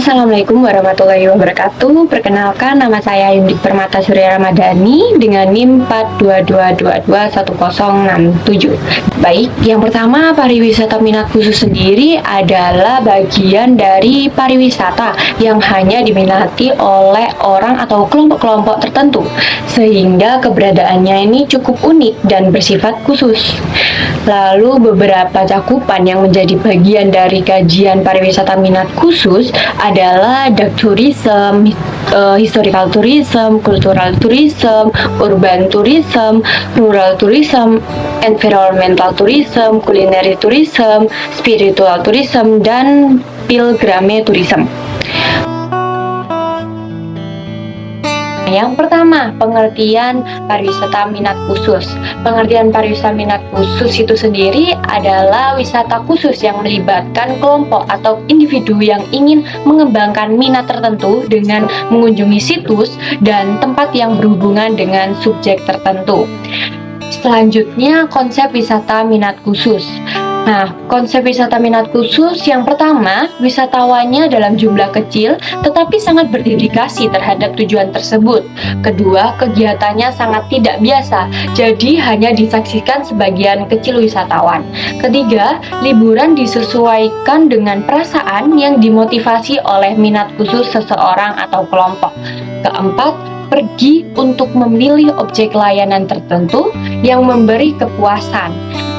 Assalamualaikum warahmatullahi wabarakatuh. Perkenalkan, nama saya Yundik Permata Surya Ramadhani dengan NIM 422221067. Baik, yang pertama, pariwisata minat khusus sendiri adalah bagian dari pariwisata yang hanya diminati oleh orang atau kelompok-kelompok tertentu, sehingga keberadaannya ini cukup unik dan bersifat khusus. Lalu beberapa cakupan yang menjadi bagian dari kajian pariwisata minat khusus adalah dark tourism, historical tourism, cultural tourism, urban tourism, rural tourism, environmental tourism, culinary tourism, spiritual tourism, dan pilgrimage tourism. Yang pertama, pengertian pariwisata minat khusus. Pengertian pariwisata minat khusus itu sendiri adalah wisata khusus yang melibatkan kelompok atau individu yang ingin mengembangkan minat tertentu dengan mengunjungi situs dan tempat yang berhubungan dengan subjek tertentu. Selanjutnya, konsep wisata minat khusus. Nah, konsep wisata minat khusus yang pertama, wisatawannya dalam jumlah kecil tetapi sangat berdedikasi terhadap tujuan tersebut. Kedua, kegiatannya sangat tidak biasa, jadi hanya disaksikan sebagian kecil wisatawan. Ketiga, liburan disesuaikan dengan perasaan yang dimotivasi oleh minat khusus seseorang atau kelompok. Keempat, pergi untuk memilih objek layanan tertentu yang memberi kepuasan.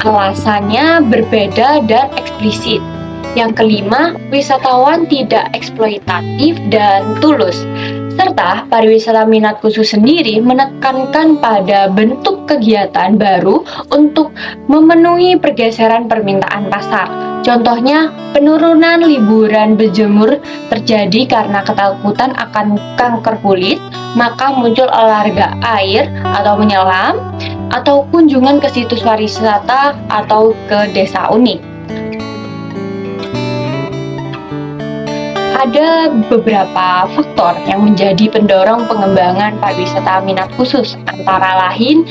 Alasannya berbeda dan eksplisit. Yang kelima, wisatawan tidak eksploitatif dan tulus. Serta pariwisata minat khusus sendiri menekankan pada bentuk kegiatan baru untuk memenuhi pergeseran permintaan pasar. Contohnya, penurunan liburan berjemur terjadi karena ketakutan akan kanker kulit, maka muncul olahraga air atau menyelam, atau kunjungan ke situs pariwisata atau ke desa unik. Ada beberapa faktor yang menjadi pendorong pengembangan pariwisata minat khusus, antara lain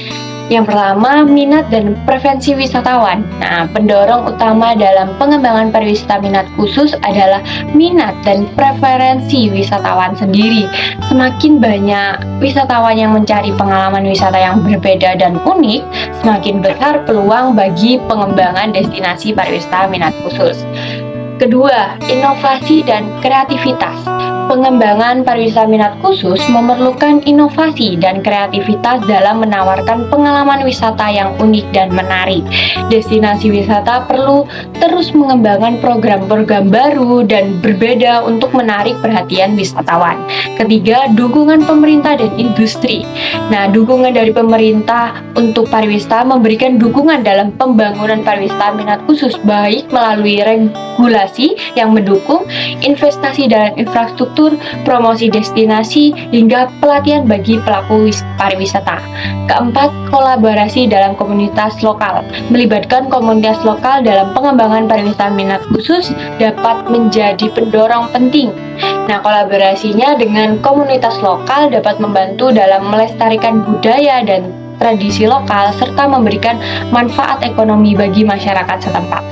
yang pertama, minat dan preferensi wisatawan. Nah, pendorong utama dalam pengembangan pariwisata minat khusus adalah minat dan preferensi wisatawan sendiri. Semakin banyak wisatawan yang mencari pengalaman wisata yang berbeda dan unik, semakin besar peluang bagi pengembangan destinasi pariwisata minat khusus. Kedua, inovasi dan kreativitas. Pengembangan pariwisata minat khusus memerlukan inovasi dan kreativitas dalam menawarkan pengalaman wisata yang unik dan menarik. Destinasi wisata perlu terus mengembangkan program-program baru dan berbeda untuk menarik perhatian wisatawan. Ketiga, dukungan pemerintah dan industri. Nah, dukungan dari pemerintah untuk pariwisata memberikan dukungan dalam pembangunan pariwisata minat khusus, baik melalui regulasi yang mendukung, investasi dalam infrastruktur, promosi destinasi, hingga pelatihan bagi pelaku pariwisata. Keempat, kolaborasi dalam komunitas lokal. Melibatkan komunitas lokal dalam pengembangan pariwisata minat khusus dapat menjadi pendorong penting. Nah, kolaborasinya dengan komunitas lokal dapat membantu dalam melestarikan budaya dan tradisi lokal serta memberikan manfaat ekonomi bagi masyarakat setempat.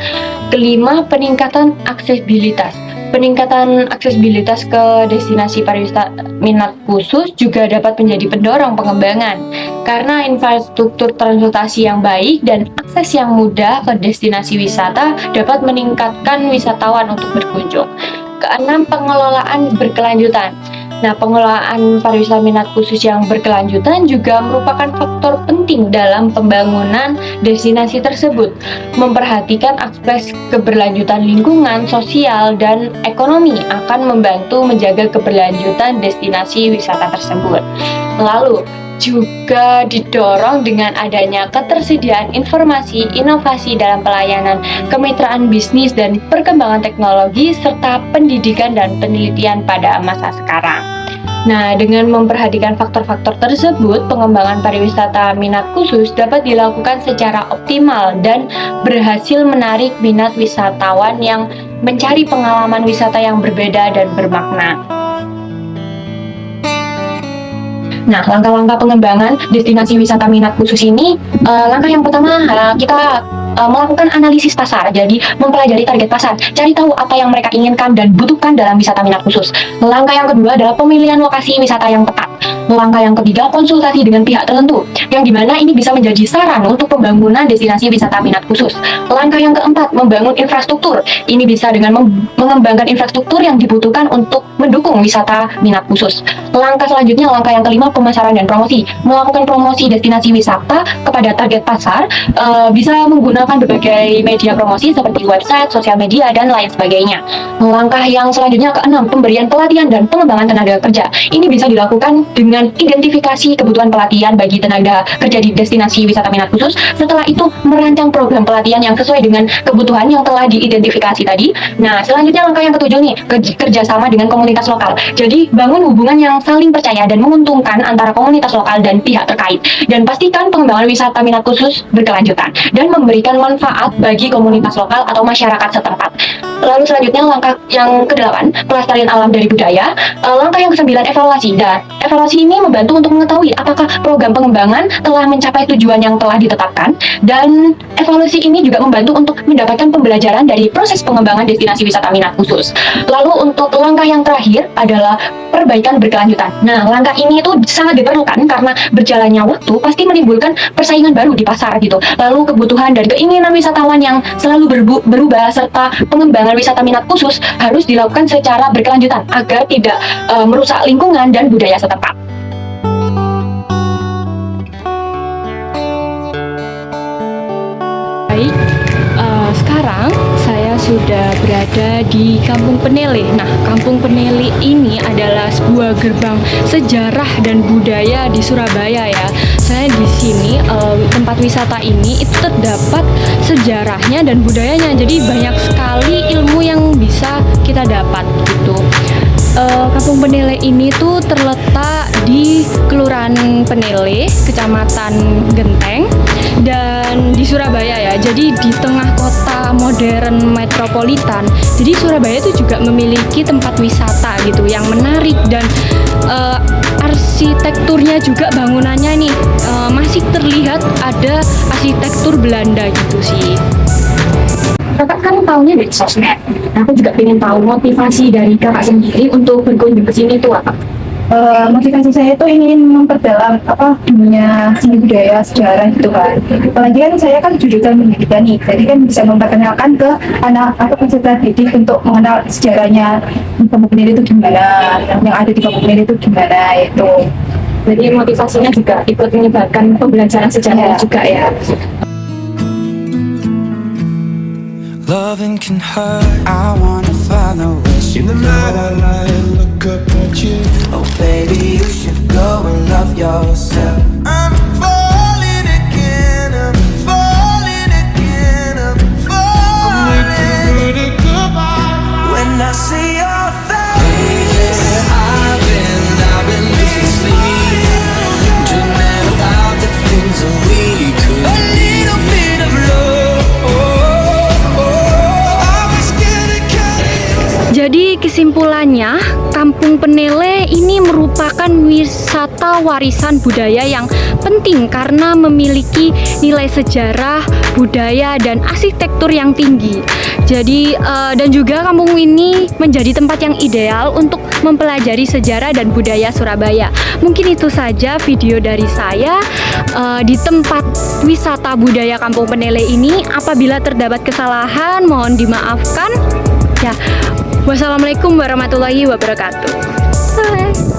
Kelima, peningkatan aksesibilitas. Peningkatan aksesibilitas ke destinasi pariwisata minat khusus juga dapat menjadi pendorong pengembangan karena infrastruktur transportasi yang baik dan akses yang mudah ke destinasi wisata dapat meningkatkan wisatawan untuk berkunjung. Keenam, pengelolaan berkelanjutan. Nah, pengelolaan pariwisata minat khusus yang berkelanjutan juga merupakan faktor penting dalam pembangunan destinasi tersebut. Memperhatikan aspek keberlanjutan lingkungan, sosial, dan ekonomi akan membantu menjaga keberlanjutan destinasi wisata tersebut. Lalu, juga didorong dengan adanya ketersediaan informasi, inovasi dalam pelayanan, kemitraan bisnis, dan perkembangan teknologi, serta pendidikan dan penelitian pada masa sekarang. Nah, dengan memperhatikan faktor-faktor tersebut, pengembangan pariwisata minat khusus dapat dilakukan secara optimal dan berhasil menarik minat wisatawan yang mencari pengalaman wisata yang berbeda dan bermakna. Nah, langkah-langkah pengembangan destinasi wisata minat khusus ini, langkah yang pertama kita melakukan analisis pasar. Jadi mempelajari target pasar, cari tahu apa yang mereka inginkan dan butuhkan dalam wisata minat khusus. Langkah yang kedua adalah pemilihan lokasi wisata yang tepat. Langkah yang ketiga, konsultasi dengan pihak tertentu, yang dimana ini bisa menjadi saran untuk pembangunan destinasi wisata minat khusus. Langkah yang keempat, membangun infrastruktur. Ini bisa dengan mengembangkan infrastruktur yang dibutuhkan untuk mendukung wisata minat khusus. Langkah selanjutnya, langkah yang kelima, pemasaran dan promosi. Melakukan promosi destinasi wisata kepada target pasar, bisa menggunakan berbagai media promosi seperti website, sosial media, dan lain sebagainya. Langkah yang selanjutnya keenam, pemberian pelatihan dan pengembangan tenaga kerja. Ini bisa dilakukan dengan identifikasi kebutuhan pelatihan bagi tenaga kerja di destinasi wisata minat khusus. Setelah itu merancang program pelatihan yang sesuai dengan kebutuhan yang telah diidentifikasi tadi. Nah, selanjutnya langkah yang ketujuh nih, kerjasama dengan komunitas lokal. Jadi bangun hubungan yang saling percaya dan menguntungkan antara komunitas lokal dan pihak terkait. Dan pastikan pengembangan wisata minat khusus berkelanjutan dan memberikan manfaat bagi komunitas lokal atau masyarakat setempat. Lalu selanjutnya langkah yang kedelapan, pelestarian alam dari budaya. Langkah yang kesembilan, evaluasi. Dan evaluasi ini membantu untuk mengetahui apakah program pengembangan telah mencapai tujuan yang telah ditetapkan. Dan evaluasi ini juga membantu untuk mendapatkan pembelajaran dari proses pengembangan destinasi wisata minat khusus. Lalu untuk langkah yang terakhir adalah perbaikan berkelanjutan. Nah, langkah ini itu sangat diperlukan karena berjalannya waktu pasti menimbulkan persaingan baru di pasar gitu. Lalu kebutuhan dan keinginan wisatawan yang selalu berubah serta pengembangan wisata minat khusus harus dilakukan secara berkelanjutan agar tidak merusak lingkungan dan budaya setempat. Baik, sekarang saya sudah berada di Kampung Penele. Nah, Kampung Penele ini adalah sebuah gerbang sejarah dan budaya di Surabaya ya. Saya di sini tempat wisata ini itu terdapat sejarahnya dan budayanya. Jadi banyak sekali ilmu yang bisa kita dapat gitu. Kampung Penele ini tuh terletak di Kelurahan Penele, Kecamatan Genteng, dan di Surabaya ya. Jadi di tengah kota modern metropolitan. Jadi Surabaya itu juga memiliki tempat wisata gitu yang menarik dan arsitekturnya juga bangunannya nih masih terlihat ada arsitektur Belanda gitu sih. Kakak kan tahunya dari sosmed. Aku juga pengen tahu motivasi dari kakak sendiri untuk berkunjung ke sini itu apa? Motivasi saya itu ingin memperdalam dunia seni budaya sejarah gitu kan. Apalagi kan saya kan jurusan pendidikan nih, jadi kan bisa memperkenalkan ke anak atau peserta didik untuk mengenal sejarahnya Kampung Penele itu gimana, yang ada di Kampung Penele itu gimana itu. Jadi motivasinya juga ikut menyebarkan pembelajaran sejarah juga ya. Loving can hurt. I wanna follow where she goes. In the night I lie and look up at you. Oh baby, you should go and love yourself. I'm falling again. I'm falling again. I'm falling. I'm way too good at goodbye. When I see your face, I've been losing sleep, dreaming about the things that we could. A little bit of love. Jadi kesimpulannya, Kampung Penele ini merupakan wisata warisan budaya yang penting karena memiliki nilai sejarah, budaya, dan arsitektur yang tinggi. Jadi dan juga kampung ini menjadi tempat yang ideal untuk mempelajari sejarah dan budaya Surabaya. Mungkin itu saja video dari saya di tempat wisata budaya Kampung Penele ini. Apabila terdapat kesalahan, mohon dimaafkan. Ya, wassalamualaikum warahmatullahi wabarakatuh. Bye.